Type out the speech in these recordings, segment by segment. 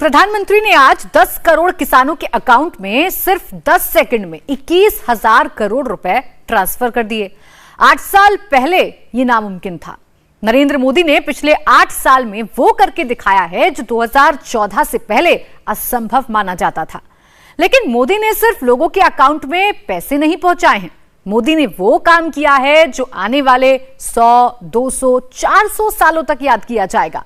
प्रधानमंत्री ने आज 10 करोड़ किसानों के अकाउंट में सिर्फ 10 सेकंड में 21,000 करोड़ रुपए ट्रांसफर कर दिए। 8 साल पहले यह नामुमकिन था। नरेंद्र मोदी ने पिछले 8 साल में वो करके दिखाया है जो 2014 से पहले असंभव माना जाता था। लेकिन मोदी ने सिर्फ लोगों के अकाउंट में पैसे नहीं पहुंचाए हैं, मोदी ने वो काम किया है जो आने वाले 100, 200, 400 सालों तक याद किया जाएगा।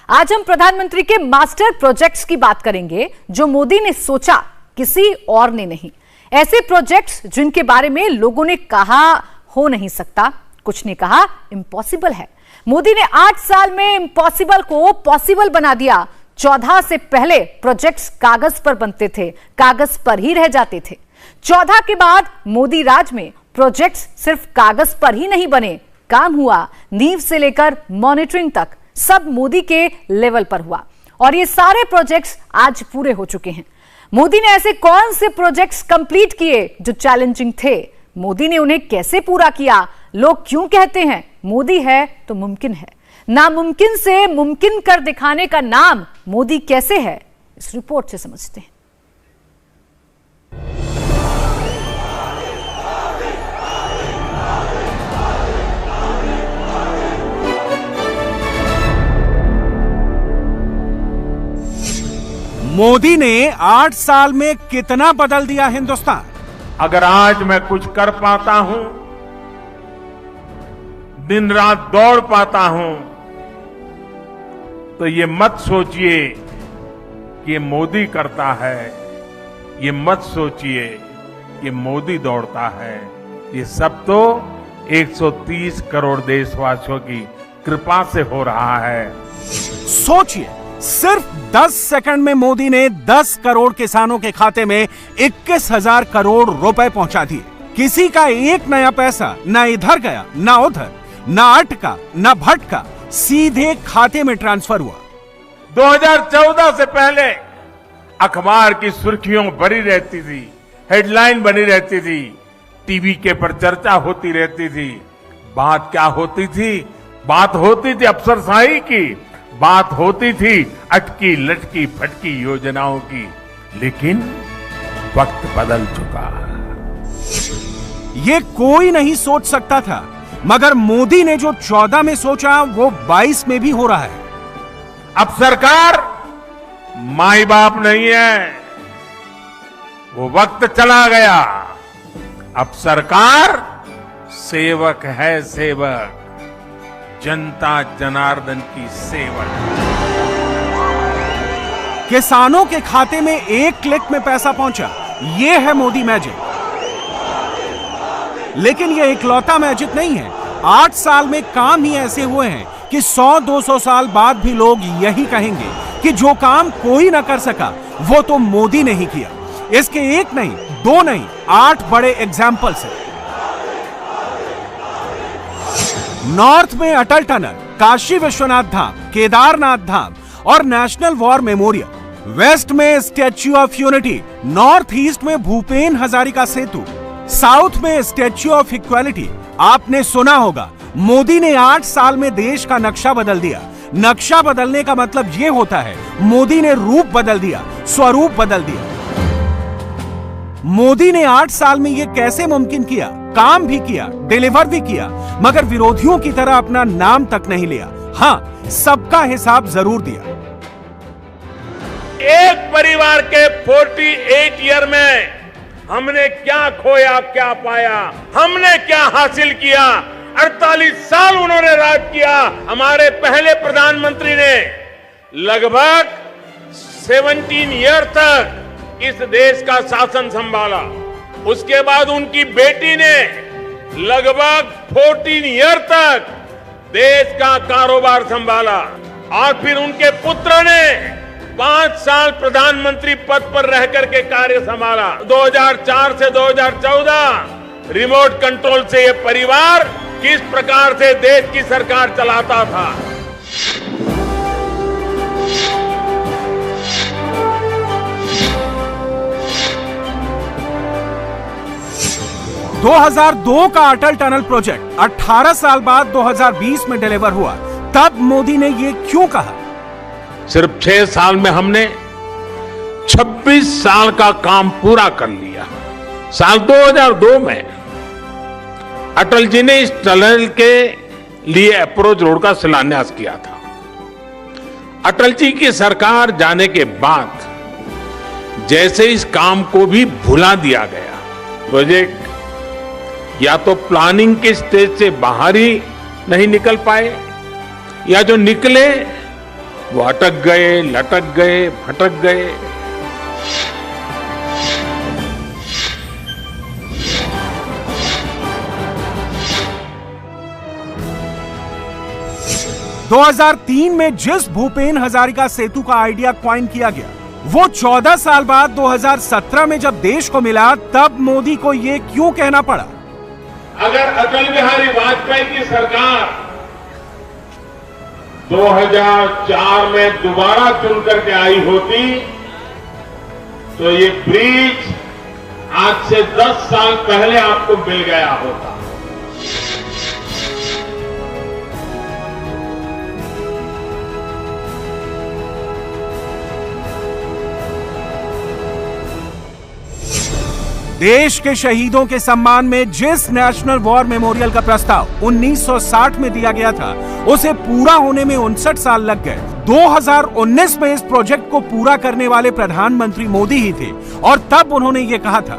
आज हम प्रधानमंत्री के मास्टर प्रोजेक्ट्स की बात करेंगे जो मोदी ने सोचा, किसी और ने नहीं। ऐसे प्रोजेक्ट्स जिनके बारे में लोगों ने कहा हो नहीं सकता, कुछ ने कहा इम्पॉसिबल है। मोदी ने 8 साल में इम्पॉसिबल को पॉसिबल बना दिया। 14 से पहले प्रोजेक्ट्स कागज पर बनते थे, कागज पर ही रह जाते थे। 14 के बाद मोदी राज में प्रोजेक्ट्स सिर्फ कागज पर ही नहीं बने, काम हुआ। नींव से लेकर मॉनिटरिंग तक सब मोदी के लेवल पर हुआ और ये सारे प्रोजेक्ट्स आज पूरे हो चुके हैं। मोदी ने ऐसे कौन से प्रोजेक्ट्स कंप्लीट किए जो चैलेंजिंग थे? मोदी ने उन्हें कैसे पूरा किया? लोग क्यों कहते हैं मोदी है तो मुमकिन है? नामुमकिन से मुमकिन कर दिखाने का नाम मोदी कैसे है? इस रिपोर्ट से समझते हैं। मोदी ने 8 साल में कितना बदल दिया हिंदुस्तान। अगर आज मैं कुछ कर पाता हूं, दिन रात दौड़ पाता हूं, तो ये मत सोचिए कि ये मोदी करता है, ये मत सोचिए कि मोदी दौड़ता है। ये सब तो 130 करोड़ देशवासियों की कृपा से हो रहा है। सोचिए, सिर्फ 10 सेकंड में मोदी ने 10 करोड़ किसानों के खाते में 21,000 करोड़ रुपए पहुंचा दिए। किसी का एक नया पैसा ना इधर गया ना उधर, ना अटका ना भटका, सीधे खाते में ट्रांसफर हुआ। 2014 से पहले अखबार की सुर्खियों भरी रहती थी, हेडलाइन बनी रहती थी, टीवी के पर चर्चा होती रहती थी। बात क्या होती थी? बात होती थी अफसरशाही की, बात होती थी अटकी लटकी फटकी योजनाओं की। लेकिन वक्त बदल चुका। ये कोई नहीं सोच सकता था, मगर मोदी ने जो 14 में सोचा वो 22 में भी हो रहा है। अब सरकार माई बाप नहीं है, वो वक्त चला गया। अब सरकार सेवक है, सेवक, जनता जनार्दन की सेवा। किसानों के खाते में एक क्लिक में पैसा पहुंचा, यह है मोदी मैजिक। लेकिन यह इकलौता मैजिक नहीं है। 8 साल में काम ही ऐसे हुए हैं कि 100-200 साल बाद भी लोग यही कहेंगे कि जो काम कोई ना कर सका वो तो मोदी ने ही किया। इसके एक नहीं, 2 नहीं, 8 बड़े एग्जाम्पल्स हैं। नॉर्थ में अटल टनल, काशी विश्वनाथ धाम, केदारनाथ धाम और नेशनल वॉर मेमोरियल। वेस्ट में statue of unity, north east में भूपेन हजारिका सेतु, साउथ में स्टैच्यू ऑफ इक्वालिटी। आपने सुना होगा, मोदी ने 8 साल में देश का नक्शा बदल दिया। नक्शा बदलने का मतलब यह होता है मोदी ने रूप बदल दिया, स्वरूप बदल दिया। मोदी ने 8 साल में यह कैसे मुमकिन किया? काम भी किया, डिलीवर भी किया, मगर विरोधियों की तरह अपना नाम तक नहीं लिया। हां, सबका हिसाब जरूर दिया। एक परिवार के 48 ईयर में हमने क्या खोया, क्या पाया, हमने क्या हासिल किया। 48 साल उन्होंने राज किया। हमारे पहले प्रधानमंत्री ने लगभग 17 ईयर तक इस देश का शासन संभाला। उसके बाद उनकी बेटी ने लगभग 14 ईयर तक देश का कारोबार संभाला और फिर उनके पुत्र ने 5 साल प्रधानमंत्री पद पर रह करके कार्य संभाला। 2004 से 2014 रिमोट कंट्रोल से यह परिवार किस प्रकार से देश की सरकार चलाता था। 2002 का अटल टनल प्रोजेक्ट 18 साल बाद 2020 में डिलीवर हुआ। तब मोदी ने ये क्यों कहा? सिर्फ 6 साल में हमने 26 साल का काम पूरा कर लिया। साल 2002 में अटल जी ने इस टनल के लिए अप्रोच रोड का शिलान्यास किया था। अटल जी की सरकार जाने के बाद जैसे इस काम को भी भुला दिया गया, प्रोजेक्ट या तो प्लानिंग के स्टेज से बाहर ही नहीं निकल पाए, या जो निकले वो अटक गए, लटक गए, भटक गए। दो 2003 में जिस भूपेन हजारिका सेतु का आइडिया क्वाइन किया गया, वो 14 साल बाद 2017 में जब देश को मिला, तब मोदी को ये क्यों कहना पड़ा? अगर अटल बिहारी वाजपेयी की सरकार 2004 में दोबारा चुन करके आई होती तो ये ब्रिज आज से 10 साल पहले आपको मिल गया होता। देश के शहीदों के सम्मान में जिस नेशनल वॉर मेमोरियल का प्रस्ताव 1960 में दिया गया था, उसे पूरा होने में 59 साल लग गए। 2019 में इस प्रोजेक्ट को पूरा करने वाले प्रधानमंत्री मोदी ही थे, और तब उन्होंने ये कहा था,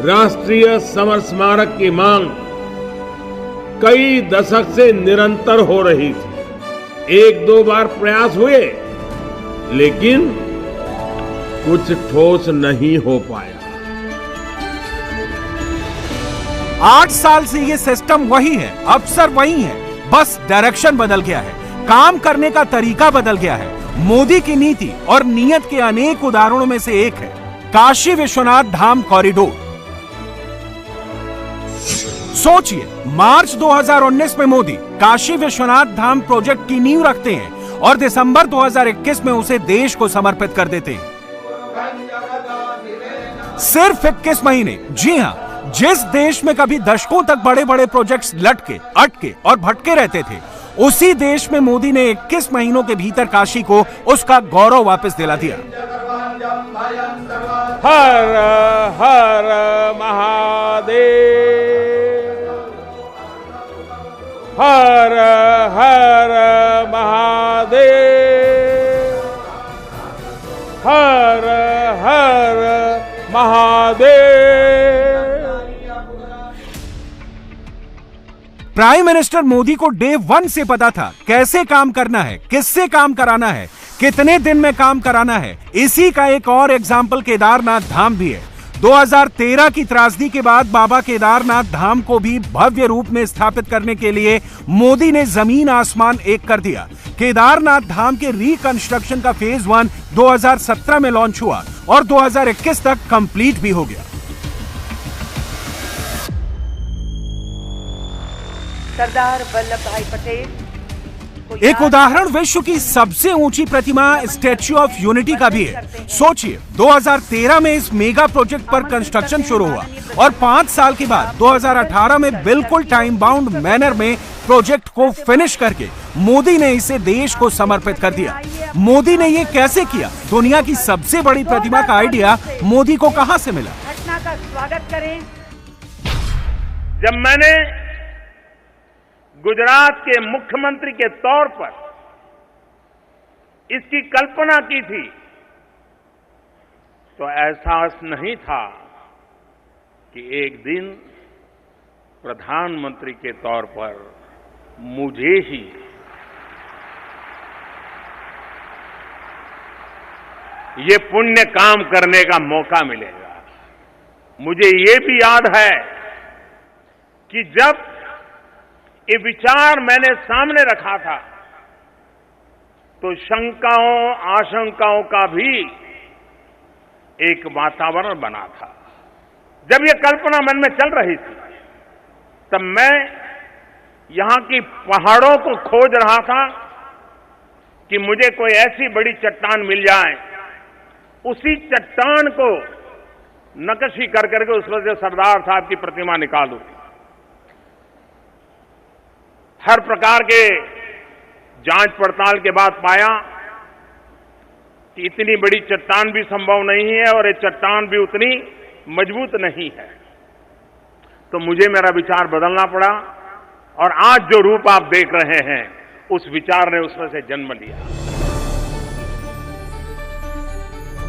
राष्ट्रीय समर स्मारक की मांग कई दशक से निरंतर हो रही थी। 1-2 बार प्रयास हुए, लेकिन कुछ ठोस नहीं हो पाया। 8 साल से ये सिस्टम वही है, अफसर वही है, बस डायरेक्शन बदल गया है, काम करने का तरीका बदल गया है। मोदी की नीति और नीयत के अनेक उदाहरणों में से एक है काशी विश्वनाथ धाम कॉरिडोर। सोचिए, मार्च 2019 में मोदी काशी विश्वनाथ धाम प्रोजेक्ट की नींव रखते हैं और दिसंबर 2021 में उसे देश को समर्पित कर देते हैं। सिर्फ 21 महीने। जी हां, जिस देश में कभी दशकों तक बड़े बड़े प्रोजेक्ट्स लटके, अटके और भटके रहते थे, उसी देश में मोदी ने 21 महीनों के भीतर काशी को उसका गौरव वापस दिला दिया। हर हर महादेव, हर हर महादेव, हर हर महादेव। प्राइम मिनिस्टर मोदी को डे 1 से पता था कैसे काम करना है, किससे काम कराना है, कितने दिन में काम कराना है। इसी का एक और एग्जाम्पल केदारनाथ धाम भी है। 2013 की त्रासदी के बाद बाबा केदारनाथ धाम को भी भव्य रूप में स्थापित करने के लिए मोदी ने जमीन आसमान एक कर दिया। केदारनाथ धाम के रिकंस्ट्रक्शन का फेज 1 2017 में लॉन्च हुआ और 2021 तक कंप्लीट भी हो गया। सरदार वल्लभ भाई पटेल। एक उदाहरण विश्व की सबसे ऊंची प्रतिमा स्टैच्यू ऑफ यूनिटी का भी है। सोचिए, 2013 में इस मेगा प्रोजेक्ट पर कंस्ट्रक्शन शुरू हुआ और 5 साल के बाद 2018 में बिल्कुल टाइम बाउंड मैनर में प्रोजेक्ट को फिनिश करके मोदी ने इसे देश को समर्पित कर दिया। मोदी ने ये कैसे किया? दुनिया की सबसे बड़ी प्रतिमा का आइडिया मोदी को कहां से मिला? घटना का स्वागत करें। जब मैंने गुजरात के मुख्यमंत्री के तौर पर इसकी कल्पना की थी तो एहसास नहीं था कि एक दिन प्रधानमंत्री के तौर पर मुझे ही ये पुण्य काम करने का मौका मिलेगा। मुझे ये भी याद है कि जब ये विचार मैंने सामने रखा था तो शंकाओं आशंकाओं का भी एक वातावरण बना था। जब ये कल्पना मन में चल रही थी तब मैं यहां की पहाड़ों को खोज रहा था कि मुझे कोई ऐसी बड़ी चट्टान मिल जाए, उसी चट्टान को नक्काशी कर करके उसमें से सरदार साहब की प्रतिमा निकालूं। हर प्रकार के जांच पड़ताल के बाद पाया कि इतनी बड़ी चट्टान भी संभव नहीं है और ये चट्टान भी उतनी मजबूत नहीं है। तो मुझे मेरा विचार बदलना पड़ा और आज जो रूप आप देख रहे हैं उस विचार ने उसमें से जन्म लिया।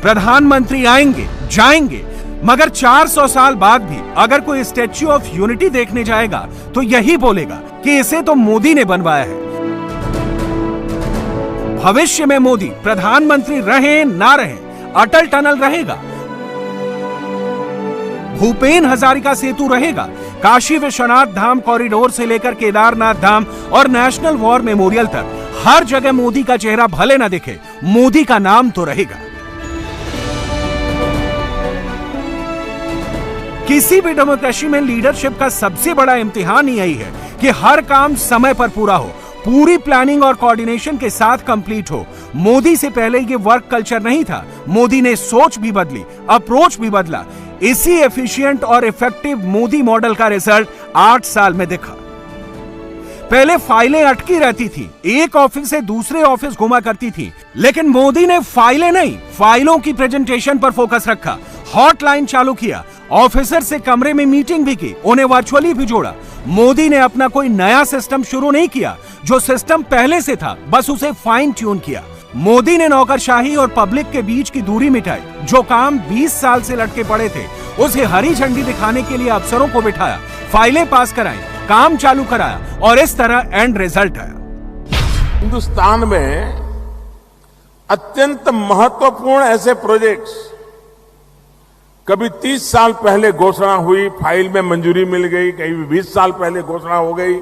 प्रधानमंत्री आएंगे जाएंगे, मगर 400 साल बाद भी अगर कोई स्टैच्यू ऑफ यूनिटी देखने जाएगा तो यही बोलेगा कि इसे तो मोदी ने बनवाया है। भविष्य में मोदी प्रधानमंत्री रहे ना रहे, अटल टनल रहेगा, भूपेन हजारिका सेतु रहेगा, काशी विश्वनाथ धाम कॉरिडोर से लेकर केदारनाथ धाम और नेशनल वॉर मेमोरियल तक हर जगह मोदी का चेहरा भले ना दिखे, मोदी का नाम तो रहेगा। किसी भी डेमोक्रेसी में लीडरशिप का सबसे बड़ा इम्तिहान यही है कि हर काम समय पर पूरा हो, पूरी प्लानिंग और कोऑर्डिनेशन के साथ कंप्लीट हो। मोदी से पहले ये वर्क कल्चर नहीं था। मोदी ने सोच भी बदली, अप्रोच भी बदला। इसी एफिशिएंट और इफेक्टिव मोदी मॉडल का रिजल्ट 8 साल में दिखा। पहले फाइलें अटकी रहती थी, एक ऑफिस से दूसरे ऑफिस घुमा करती थी, लेकिन मोदी ने फाइलें नहीं, फाइलों की प्रेजेंटेशन पर फोकस रखा। हॉटलाइन चालू किया, ऑफिसर से कमरे में मीटिंग भी की, उन्हें वर्चुअली भी जोड़ा। मोदी ने अपना कोई नया सिस्टम शुरू नहीं किया, जो सिस्टम पहले से था बस उसे फाइन ट्यून किया। मोदी ने नौकरशाही और पब्लिक के बीच की दूरी मिटाई। जो काम 20 साल से लटके पड़े थे उसे हरी झंडी दिखाने के लिए अफसरों को बिठाया, फाइलें पास कराई, काम चालू कराया और इस तरह एंड रिजल्ट आया। हिंदुस्तान में अत्यंत महत्वपूर्ण ऐसे प्रोजेक्ट्स कभी 30 साल पहले घोषणा हुई, फाइल में मंजूरी मिल गई, कहीं 20 साल पहले घोषणा हो गई,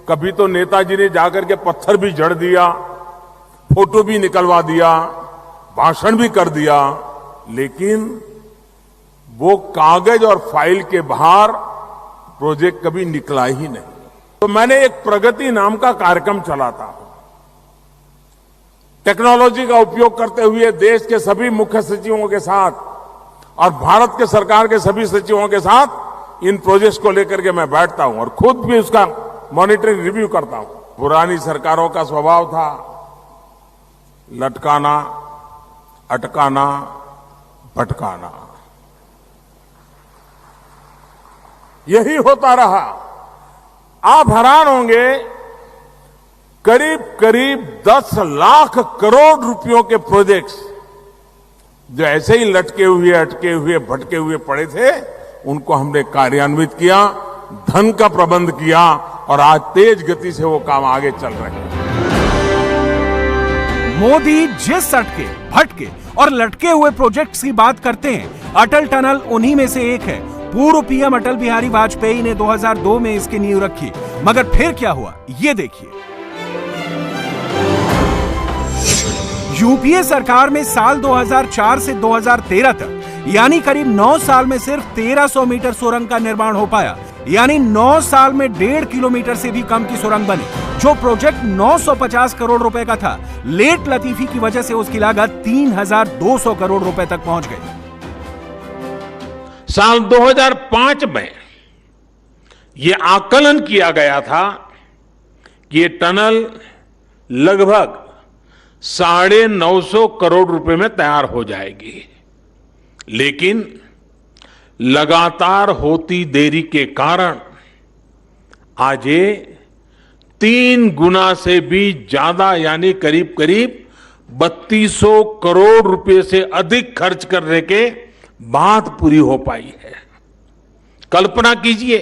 कभी तो नेताजी ने जाकर के पत्थर भी जड़ दिया, फोटो भी निकलवा दिया, भाषण भी कर दिया, लेकिन वो कागज और फाइल के बाहर प्रोजेक्ट कभी निकला ही नहीं। तो मैंने एक प्रगति नाम का कार्यक्रम चलाता। टेक्नोलॉजी का उपयोग करते हुए देश के सभी मुख्य सचिवों के साथ और भारत के सरकार के सभी सचिवों के साथ इन प्रोजेक्ट्स को लेकर के मैं बैठता हूं और खुद भी उसका मॉनिटरिंग रिव्यू करता हूं। पुरानी सरकारों का स्वभाव था लटकाना, अटकाना, भटकाना, यही होता रहा। आप हैरान होंगे, करीब करीब 10 लाख करोड़ रुपयों के प्रोजेक्ट्स जो ऐसे ही लटके हुए, अटके हुए, भटके हुए पड़े थे, उनको हमने कार्यान्वित किया, धन का प्रबंध किया और आज तेज गति से वो काम आगे चल रहे हैं। मोदी जिस अटके, भटके और लटके हुए प्रोजेक्ट्स की बात करते हैं, अटल टनल उन्हीं में से एक है। पूर्व पीएम अटल बिहारी वाजपेयी ने 2002 में इसकी नींव रखी, मगर फिर क्या हुआ ये देखिए। यूपीए सरकार में साल 2004 से 2013 तक यानी करीब 9 साल में सिर्फ 1300 मीटर सुरंग का निर्माण हो पाया, यानी 9 साल में 1.5 किलोमीटर से भी कम की सुरंग बनी। जो प्रोजेक्ट 950 करोड़ रुपए का था, लेट लतीफी की वजह से उसकी लागत 3200 करोड़ रुपए तक पहुंच गई। साल 2005 में यह आकलन किया गया था कि ये टनल लगभग 950 करोड़ रुपए में तैयार हो जाएगी, लेकिन लगातार होती देरी के कारण आज ये 3 गुना से भी ज्यादा यानी करीब करीब 3200 करोड़ रुपए से अधिक खर्च करने के बाद पूरी हो पाई है। कल्पना कीजिए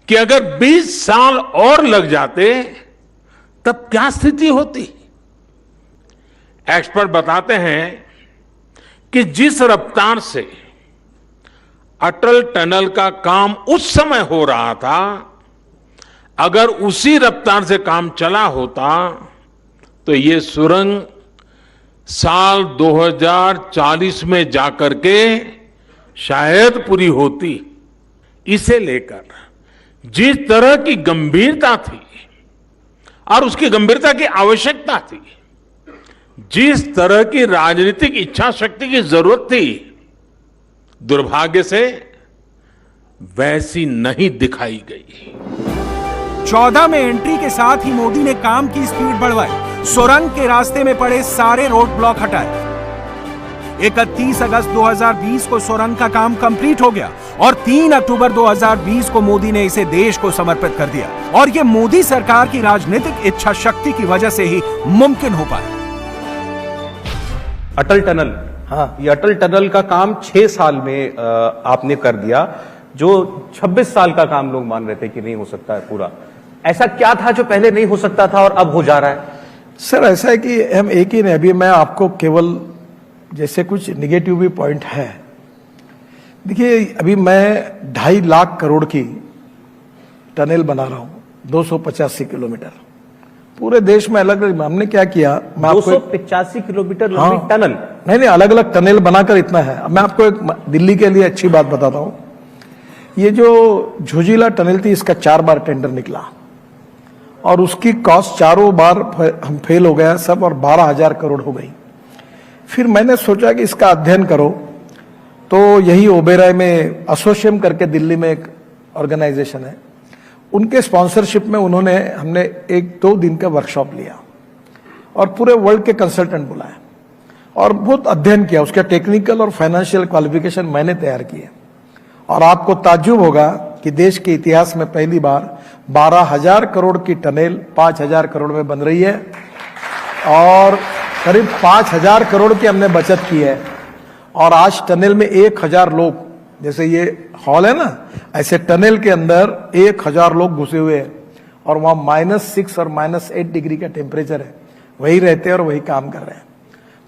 कि अगर 20 साल और लग जाते तब क्या स्थिति होती। एक्सपर्ट बताते हैं कि जिस रफ्तार से अटल टनल का काम उस समय हो रहा था, अगर उसी रफ्तार से काम चला होता तो ये सुरंग साल 2040 में जाकर के शायद पूरी होती। इसे लेकर जिस तरह की गंभीरता थी और उसकी गंभीरता की आवश्यकता थी, जिस तरह की राजनीतिक इच्छा शक्ति की जरूरत थी, दुर्भाग्य से वैसी नहीं दिखाई गई। 14 में एंट्री के साथ ही मोदी ने काम की स्पीड बढ़वाई, सुरंग के रास्ते में पड़े सारे रोड ब्लॉक हटाए। 31 अगस्त 2020 को सुरंग का काम कंप्लीट हो गया और 3 अक्टूबर 2020 को मोदी ने इसे देश को समर्पित कर दिया और ये मोदी सरकार की राजनीतिक इच्छा शक्ति की वजह से ही मुमकिन हो पाया। अटल टनल, हाँ, ये अटल टनल का काम 6 साल में आपने कर दिया, जो 26 साल का काम लोग मान रहे थे कि नहीं हो सकता है पूरा। ऐसा क्या था जो पहले नहीं हो सकता था और अब हो जा रहा है? सर ऐसा है कि हम एक ही नहीं, अभी मैं आपको केवल जैसे कुछ निगेटिव भी पॉइंट है। देखिए अभी मैं 2.5 लाख करोड़ की टनल बना रहा हूं, 285 किलोमीटर पूरे देश में। अलग अलग हमने क्या किया, मैं 285 किलोमीटर लंबी टनल? नहीं, अलग अलग टनल बनाकर इतना है। अब मैं आपको एक दिल्ली के लिए अच्छी बात बताता हूं। ये जो झोजिला टनल थी, इसका 4 बार टेंडर निकला और उसकी कॉस्ट 4 बार हम फेल हो गया सब, और 12,000 करोड़ हो गई। फिर मैंने सोचा कि इसका अध्ययन करो, तो यही ओबेराय में एसोसिएम करके दिल्ली में एक ऑर्गेनाइजेशन है, उनके स्पॉन्सरशिप में हमने 1-2 दिन का वर्कशॉप लिया और पूरे वर्ल्ड के कंसल्टेंट बुलाए और बहुत अध्ययन किया। उसका टेक्निकल और फाइनेंशियल क्वालिफिकेशन मैंने तैयार किए और आपको ताज्जुब होगा कि देश के इतिहास में पहली बार 12,000 करोड़ की टनल 5,000 करोड़ में बन रही है और करीब 5,000 करोड़ की हमने बचत की है। और आज टनल में 1,000 लोग, जैसे ये हॉल है ना, ऐसे टनल के अंदर 1,000 लोग घुसे हुए हैं और वहां -6 और -8 डिग्री का टेम्परेचर है, वही रहते हैं और वही काम कर रहे हैं।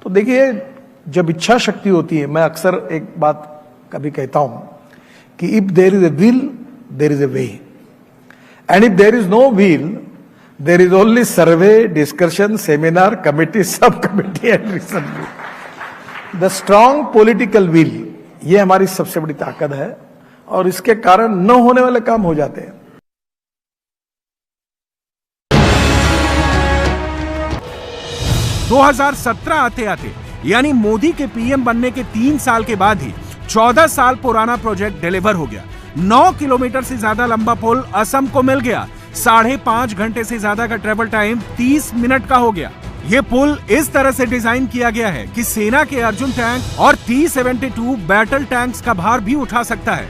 तो देखिए जब इच्छा शक्ति होती है, मैं अक्सर एक बात कभी कहता हूं कि if there is a will there is a way, and if there is no will there is only survey, discussion, seminar, committee, sub committee and research. The strong political will, ये हमारी सबसे बड़ी ताकत है और इसके कारण न होने वाले काम हो जाते हैं। – 2017 आते आते यानी मोदी के पीएम बनने के 3 साल के बाद ही 14 साल पुराना प्रोजेक्ट डिलीवर हो गया। 9 किलोमीटर से ज्यादा लंबा पुल असम को मिल गया। 5.5 घंटे से ज्यादा का ट्रेवल टाइम 30 मिनट का हो गया। ये पुल इस तरह से डिजाइन किया गया है कि सेना के अर्जुन टैंक और T-72 बैटल टैंक्स का भार भी उठा सकता है।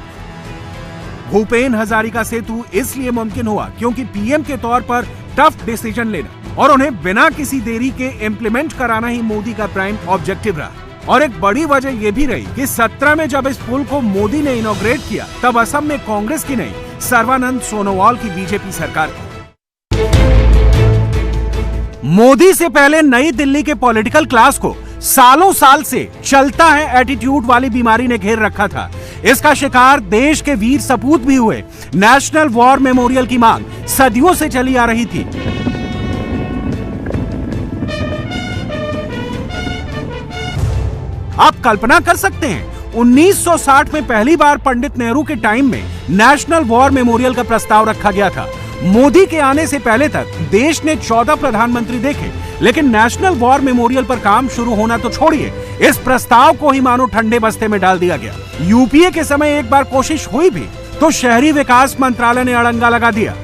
भूपेन हजारिका सेतु इसलिए मुमकिन हुआ क्योंकि पीएम के तौर पर टफ डिसीजन लेना और उन्हें बिना किसी देरी के इम्प्लीमेंट कराना ही मोदी का प्राइम ऑब्जेक्टिव रहा। और एक बड़ी वजह यह भी रही कि 17 में जब इस पुल को मोदी ने इनॉग्रेट किया, तब असम में कांग्रेस की नहीं, सर्बानंद सोनोवाल की बीजेपी सरकार थी। मोदी से पहले नई दिल्ली के पॉलिटिकल क्लास को सालों साल से चलता है एटीट्यूड वाली बीमारी ने घेर रखा था। इसका शिकार देश के वीर सपूत भी हुए। नेशनल वॉर मेमोरियल की मांग सदियों से चली आ रही थी। आप कल्पना कर सकते हैं 1960 में पहली बार पंडित नेहरू के टाइम में नेशनल वॉर मेमोरियल का प्रस्ताव रखा गया था। मोदी के आने से पहले तक देश ने 14 प्रधानमंत्री देखे, लेकिन नेशनल वॉर मेमोरियल पर काम शुरू होना तो छोड़िए, इस प्रस्ताव को ही मानो ठंडे बस्ते में डाल दिया गया। यूपीए के समय एक बार कोशिश हुई भी तो शहरी विकास मंत्रालय ने अड़ंगा लगा दिया।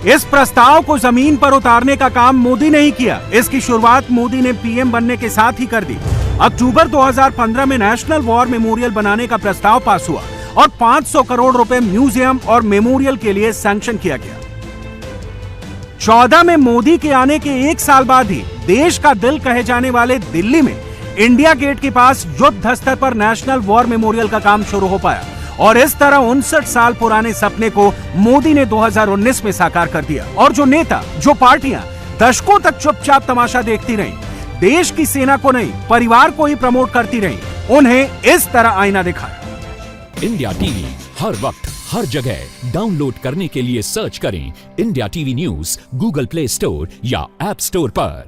इस प्रस्ताव को जमीन पर उतारने का काम मोदी ने ही किया। इसकी शुरुआत मोदी ने पीएम बनने के साथ ही कर दी। अक्टूबर 2015 में नेशनल वॉर मेमोरियल बनाने का प्रस्ताव पास हुआ और 500 करोड़ रुपए म्यूजियम और मेमोरियल के लिए सैंक्शन किया गया। 14 में मोदी के आने के 1 साल बाद ही देश का दिल कहे जाने वाले दिल्ली में इंडिया गेट के पास युद्ध स्तर पर नेशनल वॉर मेमोरियल का काम शुरू हो पाया और इस तरह 59 साल पुराने सपने को मोदी ने 2019 में साकार कर दिया। और जो नेता, जो पार्टियां दशकों तक चुपचाप तमाशा देखती रहीं, देश की सेना को नहीं परिवार को ही प्रमोट करती रहीं, उन्हें इस तरह आईना दिखाया। इंडिया टीवी हर वक्त हर जगह डाउनलोड करने के लिए सर्च करें India TV news Google play store या ऐप स्टोर पर।